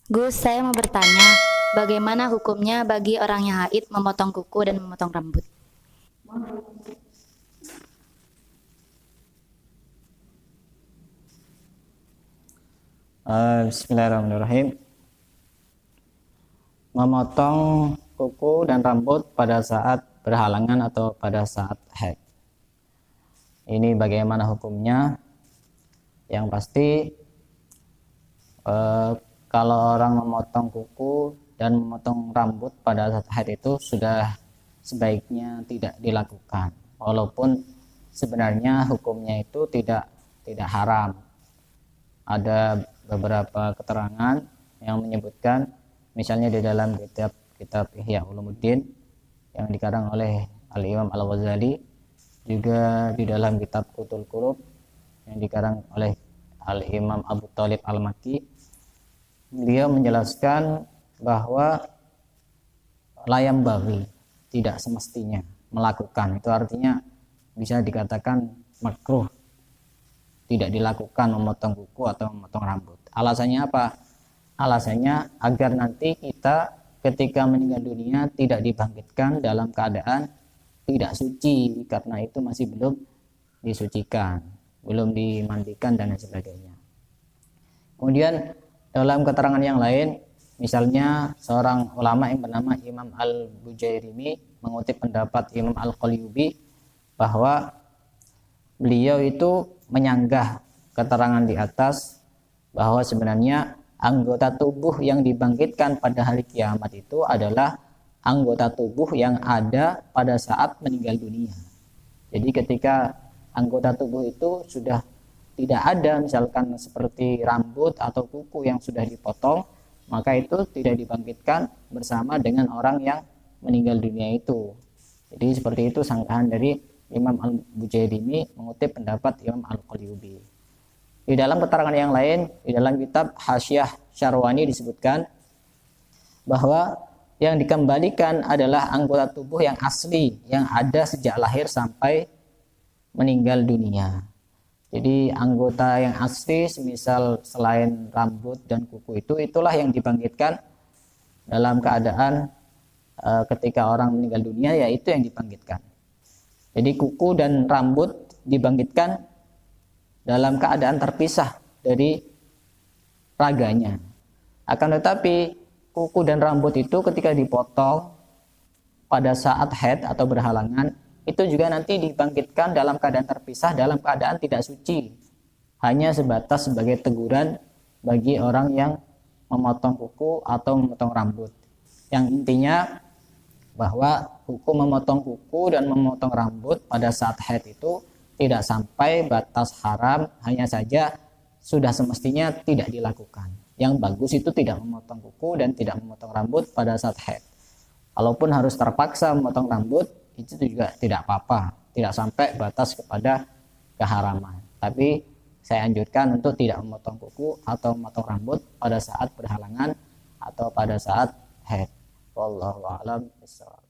Gus, saya mau bertanya, bagaimana hukumnya bagi orang yang haid memotong kuku dan memotong rambut? Bismillahirrahmanirrahim. Memotong kuku dan rambut pada saat berhalangan atau pada saat haid. Ini bagaimana hukumnya? Yang pasti kalau orang memotong kuku dan memotong rambut pada saat haid itu sudah sebaiknya tidak dilakukan. Walaupun sebenarnya hukumnya itu tidak haram. Ada beberapa keterangan yang menyebutkan, misalnya di dalam kitab Ihya Ulumuddin yang dikarang oleh Al-Imam Al-Ghazali, juga di dalam kitab Qutul Qulub yang dikarang oleh Al-Imam Abu Thalib Al-Makki. Beliau menjelaskan bahwa layam bagi, tidak semestinya melakukan, itu artinya bisa dikatakan makruh, tidak dilakukan memotong kuku atau memotong rambut. Alasannya apa? Alasannya agar nanti kita ketika meninggal dunia tidak dibangkitkan dalam keadaan tidak suci, karena itu masih belum disucikan, belum dimandikan dan sebagainya. Kemudian dalam keterangan yang lain, misalnya seorang ulama yang bernama Imam Al-Bujairimi mengutip pendapat Imam Al-Qalyubi bahwa beliau itu menyanggah keterangan di atas bahwa sebenarnya anggota tubuh yang dibangkitkan pada hari kiamat itu adalah anggota tubuh yang ada pada saat meninggal dunia. Jadi ketika anggota tubuh itu sudah tidak ada, misalkan seperti rambut atau kuku yang sudah dipotong, maka itu tidak dibangkitkan bersama dengan orang yang meninggal dunia itu. Jadi seperti itu sanggahan dari Imam Al-Bujairimi mengutip pendapat Imam Al-Qalyubi. Di dalam keterangan yang lain, di dalam kitab Hasyiah Syarwani disebutkan bahwa yang dikembalikan adalah anggota tubuh yang asli, yang ada sejak lahir sampai meninggal dunia. Jadi anggota yang asli, semisal selain rambut dan kuku itu, itulah yang dibangkitkan dalam keadaan ketika orang meninggal dunia, yaitu yang dibangkitkan. Jadi kuku dan rambut dibangkitkan dalam keadaan terpisah dari raganya. Akan tetapi kuku dan rambut itu ketika dipotong pada saat haid atau berhalangan, itu juga nanti dibangkitkan dalam keadaan terpisah, dalam keadaan tidak suci, hanya sebatas sebagai teguran bagi orang yang memotong kuku atau memotong rambut. Yang intinya bahwa hukum memotong kuku dan memotong rambut pada saat haid itu tidak sampai batas haram, hanya saja sudah semestinya tidak dilakukan. Yang bagus itu tidak memotong kuku dan tidak memotong rambut pada saat haid. Kalaupun harus terpaksa memotong rambut, itu juga tidak apa-apa, tidak sampai batas kepada keharaman. Tapi saya anjurkan untuk tidak memotong kuku atau memotong rambut pada saat berhalangan atau pada saat haid. Wallahu a'lam bishawab.